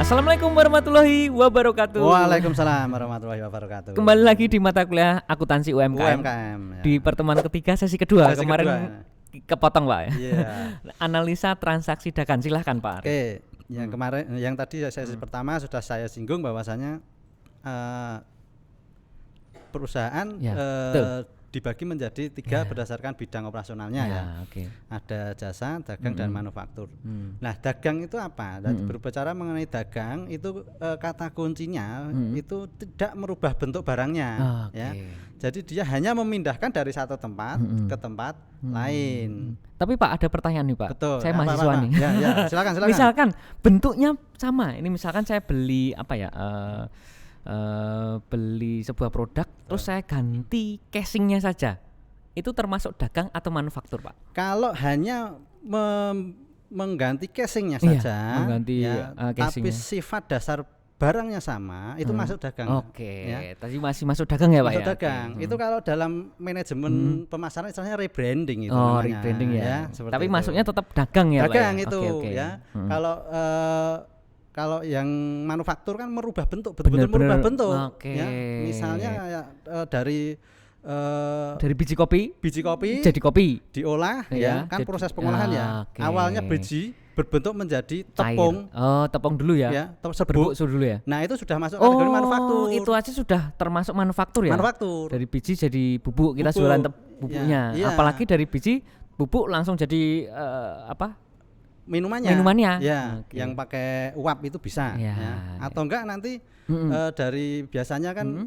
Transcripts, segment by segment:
Assalamualaikum warahmatullahi wabarakatuh. Waalaikumsalam warahmatullahi wabarakatuh. Kembali lagi di mata kuliah akuntansi UMKM. Ya. Di pertemuan ketiga sesi kedua. Sesi kemarin kepotong Pak. Iya. Analisa transaksi dagang, silahkan Pak. Oke, yang kemarin, yang tadi sesi pertama sudah saya singgung bahwasanya perusahaan dibagi menjadi tiga berdasarkan bidang operasionalnya ya. Okay. Ada jasa, dagang dan manufaktur. Nah, dagang itu apa? Berbicara mengenai dagang itu kata kuncinya itu tidak merubah bentuk barangnya, ya. Jadi dia hanya memindahkan dari satu tempat ke tempat lain. Tapi Pak, ada pertanyaan nih Pak. Betul. Saya mahasiswa nih. Ya, silakan. Misalkan bentuknya sama. Ini misalkan saya beli apa ya? Beli sebuah produk terus saya ganti casingnya saja, itu termasuk dagang atau manufaktur Pak? Kalau hanya mengganti casingnya saja, mengganti tapi sifat dasar barangnya sama, itu masuk dagang. Ya. Tadi masih masuk dagang ya Pak? Masuk dagang. Itu kalau dalam manajemen pemasaran istilahnya rebranding itu namanya. Rebranding ya. Tapi itu. Masuknya tetap dagang ya Pak? Dagang itu ya. Kalau yang manufaktur kan merubah bentuk, betul-betul merubah bentuk. Ya. Misalnya dari biji kopi jadi kopi, diolah ya kan, proses pengolahan ya. Awalnya biji berbentuk menjadi tepung. Tepung dulu ya. Serbuk dulu ya. Nah, itu sudah masuk kategori manufaktur. Itu aja sudah termasuk manufaktur ya. Manufaktur. Dari biji jadi bubuk, kita jualan bubuknya. Ya. Apalagi dari biji bubuk langsung jadi minumannya ya, yang pakai uap itu bisa ya. Atau enggak nanti dari biasanya kan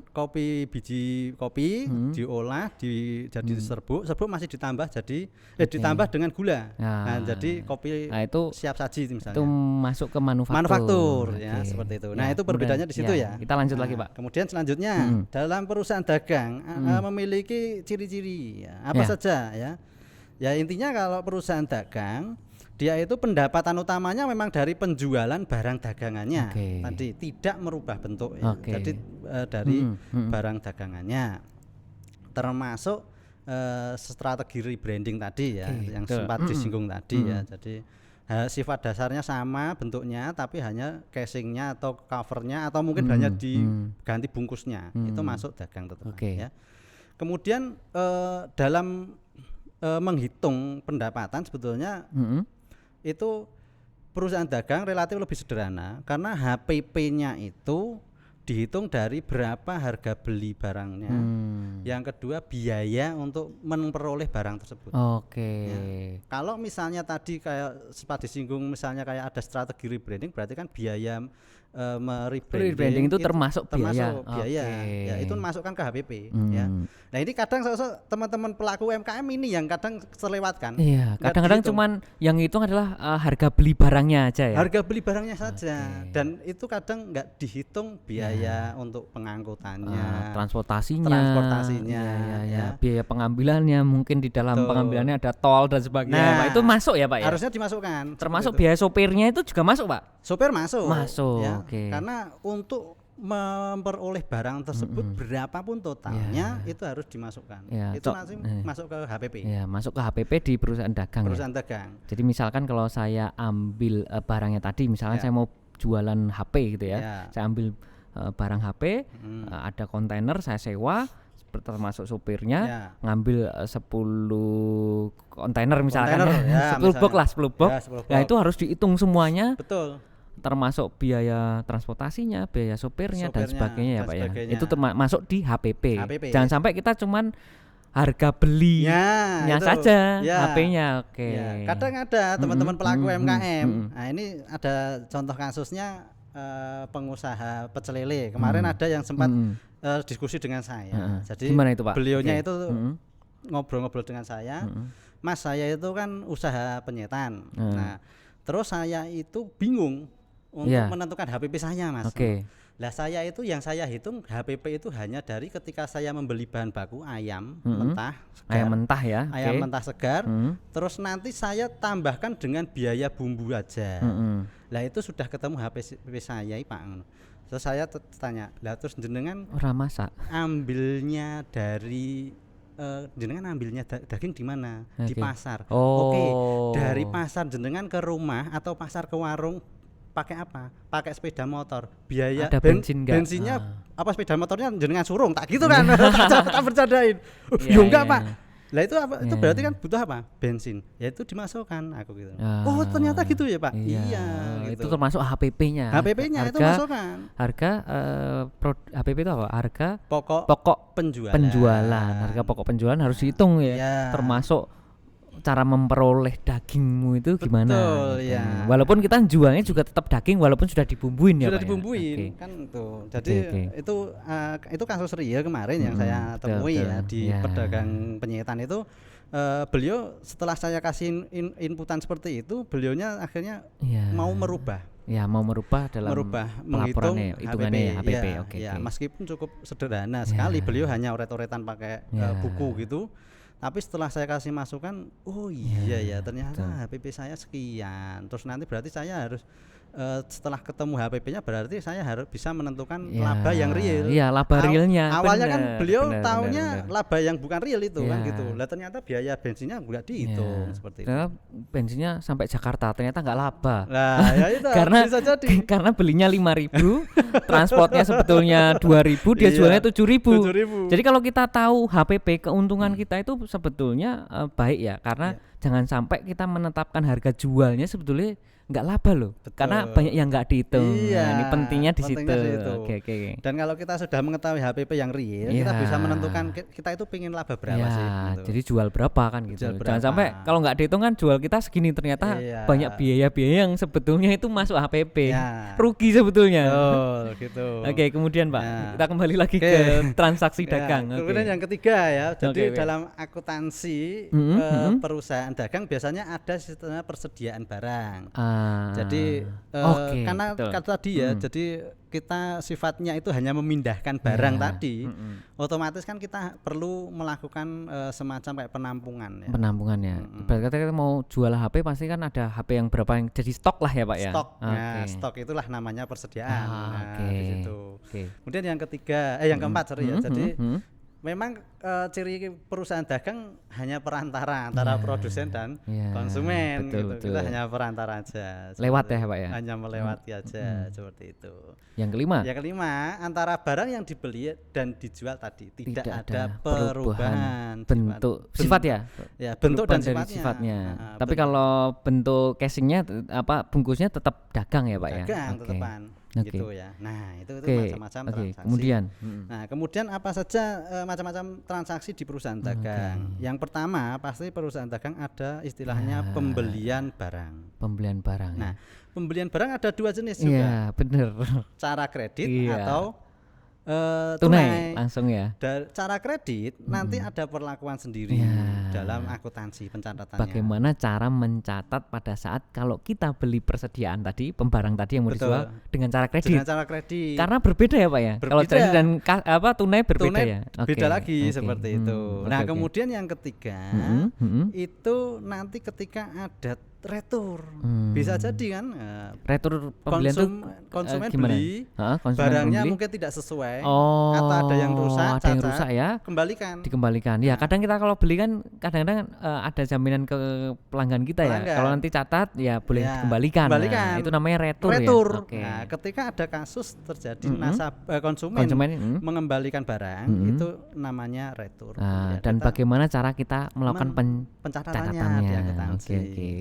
biji kopi diolah jadi serbuk masih ditambah jadi ditambah dengan gula. Nah, jadi kopi itu siap saji misalnya. Itu masuk ke manufaktur. Ya, seperti itu. Nah, itu perbedaannya di situ ya. Kita lanjut lagi, Pak. Kemudian selanjutnya dalam perusahaan dagang memiliki ciri-ciri ya, apa saja ya. Ya, intinya kalau perusahaan dagang dia itu pendapatan utamanya memang dari penjualan barang dagangannya. Tadi tidak merubah bentuk ya. Jadi dari barang dagangannya, termasuk strategi rebranding tadi ya, yang sempat disinggung tadi ya. Jadi sifat dasarnya sama bentuknya, tapi hanya casingnya atau covernya atau mungkin hanya diganti bungkusnya, itu masuk dagang tetap ya. Kemudian dalam menghitung pendapatan sebetulnya itu perusahaan dagang relatif lebih sederhana karena HPP-nya itu dihitung dari berapa harga beli barangnya. Yang kedua biaya untuk memperoleh barang tersebut. Ya. Kalau misalnya tadi kayak sempat disinggung misalnya kayak ada strategi rebranding, berarti kan biaya rebranding itu termasuk biaya. Ya, itu masukkan ke HPP ya. Nah, ini kadang teman-teman pelaku UMKM ini yang kadang terlewatkan. Iya, kadang-kadang cuman yang itu adalah harga beli barangnya aja ya. Harga beli barangnya saja. Dan itu kadang nggak dihitung biaya untuk pengangkutannya, transportasinya ya. Biaya pengambilannya, mungkin di dalam pengambilannya ada tol dan sebagainya. Nah, itu masuk ya Pak ya? Harusnya dimasukkan. Termasuk biaya sopirnya itu juga masuk Pak? Sopir masuk ya. Karena untuk memperoleh barang tersebut berapapun totalnya itu harus dimasukkan. Itu nanti masuk ke HPP. Ya, masuk ke HPP di perusahaan dagang. Dagang. Jadi misalkan kalau saya ambil barangnya tadi, misalkan saya mau jualan HP gitu ya. Saya ambil barang HP, ada kontainer saya sewa, termasuk sopirnya ngambil 10 kontainer misalkan 10 box. Nah, itu harus dihitung semuanya. Betul. Termasuk biaya transportasinya, biaya sopirnya dan sebagainya ya Pak ya. Itu masuk di HPP. Jangan sampai kita cuman harga belinya saja, HP-nya. Kadang ada teman-teman pelaku UMKM. Nah, ini ada contoh kasusnya pengusaha pecel lele. Kemarin ada yang sempat diskusi dengan saya. Jadi gimana itu Pak? Beliaunya itu ngobrol-ngobrol dengan saya. Mas, saya itu kan usaha penyetan. Nah, terus saya itu bingung untuk menentukan HPP saya Mas. Lah saya itu yang saya hitung HPP itu hanya dari ketika saya membeli bahan baku ayam mentah segar, ayam mentah segar, terus nanti saya tambahkan dengan biaya bumbu aja. Lah itu sudah ketemu HPP saya Pak. Terus saya tanya, lah terus jenengan ora masak ambilnya dari jenengan ambilnya daging di mana? Di pasar. Oke. Dari pasar jenengan ke rumah atau pasar ke warung pakai apa? Pakai sepeda motor. Biaya ada bensinnya apa sepeda motornya jenengan surung tak gitu kan. tak bercandain. Yo enggak, Pak. Lah itu apa? Itu berarti kan butuh apa? Bensin. Ya itu dimasukkan aku gitu. Oh, ternyata gitu ya, Pak. Iya gitu. Itu termasuk HPP-nya. HPP-nya itu masukkan. Harga HPP itu apa? Harga pokok penjualan. Harga pokok penjualan harus dihitung ya. Termasuk cara memperoleh dagingmu itu gimana? Betul, gitu. Walaupun kita jualnya juga tetap daging walaupun sudah dibumbuin ya, Pak. Sudah dibumbuin kan tuh. Jadi itu kasus real kemarin yang saya temui di pedagang penyetan itu. Beliau setelah saya kasih inputan seperti itu, beliaunya akhirnya mau merubah. Ya, mau merubah dalam menghitung hitungannya HPP. Meskipun cukup sederhana sekali, beliau hanya oret-oretan pakai buku gitu. Tapi setelah saya kasih masukan, oh iya ternyata HPP saya sekian. Terus nanti berarti saya harus setelah ketemu HPP-nya berarti saya harus bisa menentukan laba yang real. Iya, laba realnya. Awalnya kan beliau taunya laba yang bukan real itu kan gitu. Lah ternyata biaya bensinnya enggak dihitung seperti itu. Bensinnya sampai Jakarta ternyata enggak laba. Nah, ya itu bisa jadi. Karena belinya 5.000, transportnya sebetulnya 2.000, dia jualnya 7.000. Jadi kalau kita tahu HPP keuntungan kita itu sebetulnya baik ya, karena jangan sampai kita menetapkan harga jualnya sebetulnya nggak laba loh. Betul. Karena banyak yang nggak dihitung. Ini pentingnya di situ. Oke. Dan kalau kita sudah mengetahui HPP yang real, kita bisa menentukan kita itu pengen laba berapa sih gitu. Jadi jual berapa kan gitu. Jangan sampai kalau nggak dihitung kan jual kita segini ternyata banyak biaya-biaya yang sebetulnya itu masuk HPP. Rugi sebetulnya. Gitu. Oke, kemudian Pak, kita kembali lagi ke transaksi dagang. Kemudian yang ketiga ya. Jadi dalam akuntansi perusahaan dagang biasanya ada sistem persediaan barang. Jadi karena kata tadi ya, jadi kita sifatnya itu hanya memindahkan barang tadi, otomatis kan kita perlu melakukan semacam kayak penampungan ya. Penampungan ya. Berarti kita mau jual HP pasti kan ada HP yang berapa yang jadi stok lah ya Pak ya. Stok, stok itulah namanya persediaan. Di situ. Kemudian yang ketiga, yang keempat ya. Jadi memang ciri perusahaan dagang hanya perantara antara produsen dan konsumen. Betul. Kita hanya perantara aja. Lewat ya Pak ya. Hanya melewati aja seperti itu. Yang kelima, antara barang yang dibeli dan dijual tadi tidak ada perubahan bentuk sifat ya. Ya, bentuk dan sifatnya. Tapi kalau bentuk casingnya bungkusnya tetap dagang ya Pak ya. Dagang tetepan. Gitu ya. Nah, itu macam-macam transaksi. Kemudian apa saja macam-macam transaksi di perusahaan dagang. Yang pertama pasti perusahaan dagang ada istilahnya pembelian barang. Nah, pembelian barang ada dua jenis juga. Iya, benar. Cara kredit atau tunai langsung ya. Cara kredit nanti ada perlakuan sendiri dalam akuntansi pencatatannya. Bagaimana cara mencatat pada saat kalau kita beli persediaan tadi, pembarang tadi yang mau dijual dengan cara kredit. Karena berbeda ya Pak ya. Kalau kredit dan tunai berbeda ya. Beda lagi seperti itu. Nah, kemudian yang ketiga itu nanti ketika ada retur, bisa jadi kan retur pembelian itu konsumen beli barangnya mungkin tidak sesuai atau ada yang rusak, ya dikembalikan. Ya kadang kita kalau beli kan kadang-kadang ada jaminan ke pelanggan kita ya. Kalau nanti catat ya boleh dikembalikan. Itu namanya retur. Ya. Nah, ketika ada kasus terjadi konsumen mengembalikan barang itu namanya retur. Dan bagaimana cara kita melakukan pencatatannya.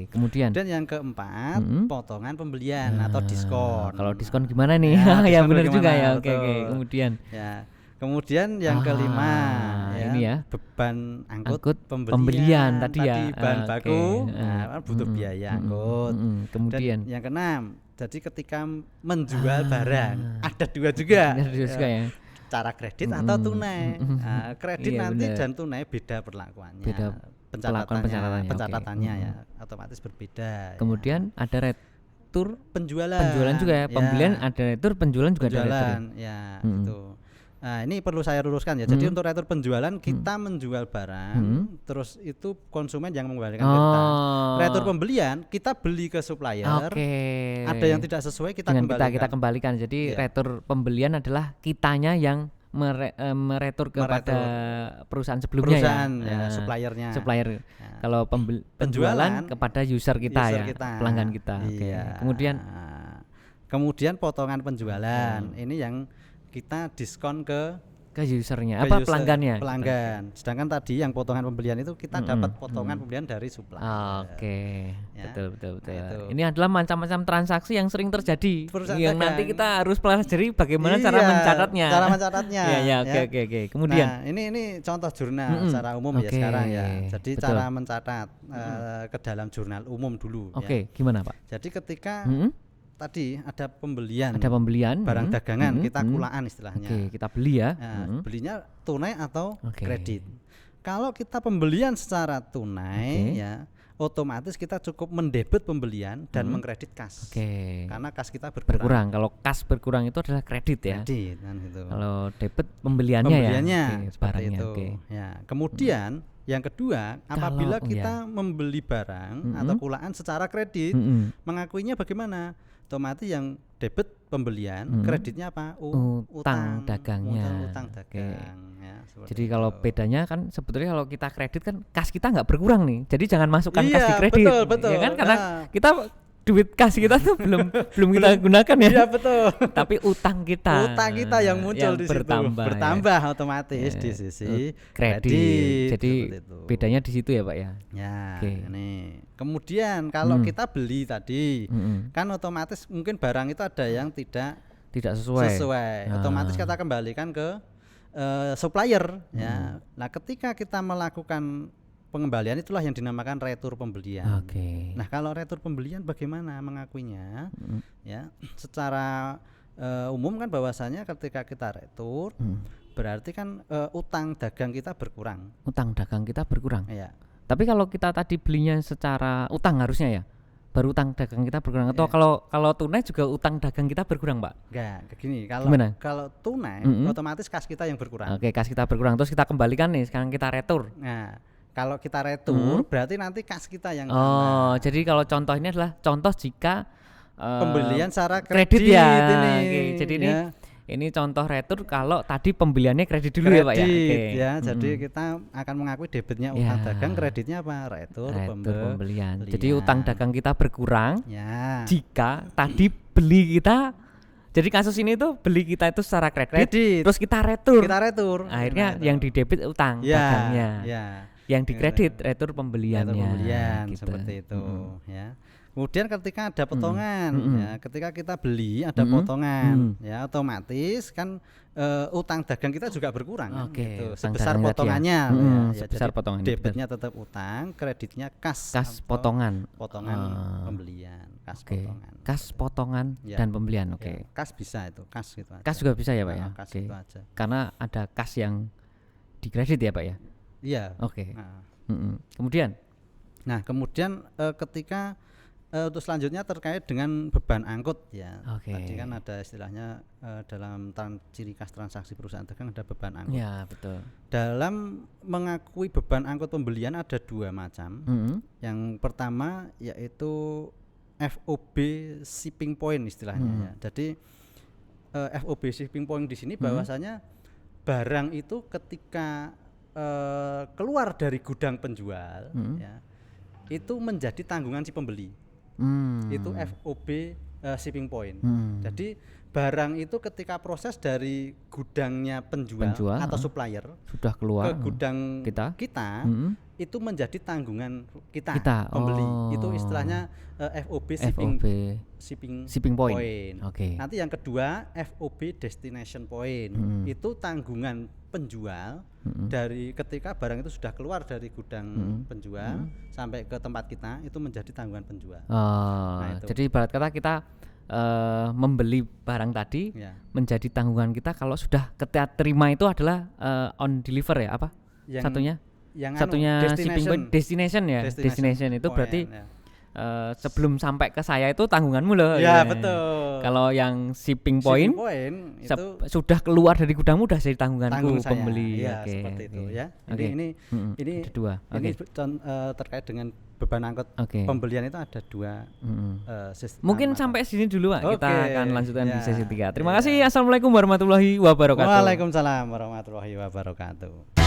Kemudian yang keempat potongan pembelian atau diskon. Kalau diskon gimana nih? Ya benar juga ya. Oke. Kemudian yang kelima ini ya beban angkut pembelian tadi ya. Bahan baku butuh biaya angkut. Kemudian yang keenam, jadi ketika menjual barang ada dua juga. Ya. Cara kredit atau tunai. Kredit nanti dan tunai beda perlakuannya. Pencatatannya ya otomatis berbeda. Kemudian ada retur penjualan juga ya. Pembelian ada retur, penjualan juga ada retur. Ya, gitu. Nah, ini perlu saya luruskan ya. Jadi untuk retur penjualan kita menjual barang, terus itu konsumen yang mengembalikan kita. Retur pembelian kita beli ke supplier. Ada yang tidak sesuai kita kembalikan. Jadi retur pembelian adalah kitanya yang meretur kepada perusahaan sebelumnya suppliernya. Supplier. Kalau penjualan kepada user kita pelanggan kita. Kemudian Kemudian potongan penjualan. Ini yang kita diskon ke usernya, ke pelanggannya. Pelanggan. Sedangkan tadi yang potongan pembelian itu kita dapat potongan pembelian dari supplier. Oke. Ya. Betul. Nah, ini adalah macam-macam transaksi yang sering terjadi. Yang nanti kita harus pelajari bagaimana cara mencatatnya. Oke. Kemudian. Nah, ini contoh jurnal secara umum ya sekarang ya. Jadi cara mencatat ke dalam jurnal umum dulu. Oke. Gimana Pak? Jadi ketika tadi ada pembelian barang dagangan, kita kulaan istilahnya. Oke, kita beli ya. Nah, belinya tunai atau kredit. Kalau kita pembelian secara tunai ya, otomatis kita cukup mendebit pembelian dan mengkredit kas. Karena kas kita berkurang. Kalau kas berkurang itu adalah kredit ya. Kredit kan gitu. Kalau debit pembeliannya ya. Barangnya. Ya, kemudian yang kedua, apabila kita membeli barang atau kulaan secara kredit, mengakuinya bagaimana? Otomatis yang debit pembelian, kreditnya apa? Utang dagangnya. Utang dagang. Ya, jadi kalau bedanya kan sebetulnya kalau kita kredit kan kas kita nggak berkurang nih. Jadi jangan masukkan kas di kredit. Betul. Ya kan? Karena kita duit kas kita tuh belum kita gunakan ya. Iya betul. Tapi utang kita yang muncul di situ bertambah otomatis di sisi kredit. Jadi bedanya di situ ya Pak ya. Ya. Nih. Kemudian kalau kita beli tadi kan otomatis mungkin barang itu ada yang tidak sesuai. Otomatis kita kembalikan ke supplier ya. Nah, ketika kita melakukan pengembalian itulah yang dinamakan retur pembelian. Nah, kalau retur pembelian bagaimana mengakuinya? Ya, secara umum kan bahwasanya ketika kita retur berarti kan utang dagang kita berkurang. Ya. Tapi kalau kita tadi belinya secara utang harusnya ya, baru utang dagang kita berkurang atau kalau tunai juga utang dagang kita berkurang, Pak? Enggak, begini. Kalau tunai otomatis kas kita yang berkurang. Kas kita berkurang terus kita kembalikan nih, sekarang kita retur. Nah, kalau kita retur berarti nanti kas kita yang tambah. Jadi kalau contoh ini adalah contoh jika pembelian secara kredit ya. Ini. Jadi ini contoh retur kalau tadi pembeliannya kredit dulu ya Pak ya. Jadi kita akan mengakui debitnya utang dagang, kreditnya apa? Retur pembelian. Jadi utang dagang kita berkurang jika tadi beli kita. Jadi kasus ini tuh beli kita itu secara kredit. Terus kita retur. Akhirnya yang didebit utang dagangnya. Yang dikredit retur pembeliannya. Gitu. Seperti itu ya. Kemudian ketika ada potongan ya, ketika kita beli ada potongan ya, otomatis kan utang dagang kita juga berkurang gitu. Sebesar potongannya ya. Sebesar potongannya. Debitnya tetap utang, kreditnya kas potongan pembelian, potongan. Kas potongan dan pembelian. Ya, kas bisa itu, kas gitu aja. Kas juga bisa ya Pak ya. Kas itu aja. Karena ada kas yang dikredit ya Pak ya. Iya. Kemudian ketika untuk selanjutnya terkait dengan beban angkut ya. Tadi kan ada istilahnya dalam ciri khas transaksi perusahaan dagang ada beban angkut. Ya, betul. Dalam mengakui beban angkut pembelian ada dua macam. Yang pertama yaitu FOB shipping point istilahnya ya. Jadi FOB shipping point di sini bahwasanya barang itu ketika keluar dari gudang penjual ya, itu menjadi tanggungan si pembeli. Itu FOB shipping point. Jadi barang itu ketika proses dari gudangnya penjual atau supplier sudah keluar ke gudang kita itu menjadi tanggungan kita. Pembeli. Itu istilahnya FOB shipping point. Nanti yang kedua FOB destination point. Itu tanggungan penjual dari ketika barang itu sudah keluar dari gudang penjual sampai ke tempat kita, itu menjadi tanggungan penjual. Jadi ibarat kata kita membeli barang tadi menjadi tanggungan kita kalau sudah kita terima itu adalah on deliver ya apa? Satunya shipping point destination ya. Destination itu berarti sebelum sampai ke saya itu tanggunganmu loh. Ya, betul. Kalau yang shipping point itu sudah keluar dari gudangmu udah jadi tanggunganku pembeli. Ya, seperti itu ya. Ini dua. Ini terkait dengan beban angkut pembelian itu ada dua sistem. Mungkin sampai sini dulu Pak. Kita akan lanjutkan di sesi 3. Terima kasih. Assalamualaikum warahmatullahi wabarakatuh. Waalaikumsalam warahmatullahi wabarakatuh.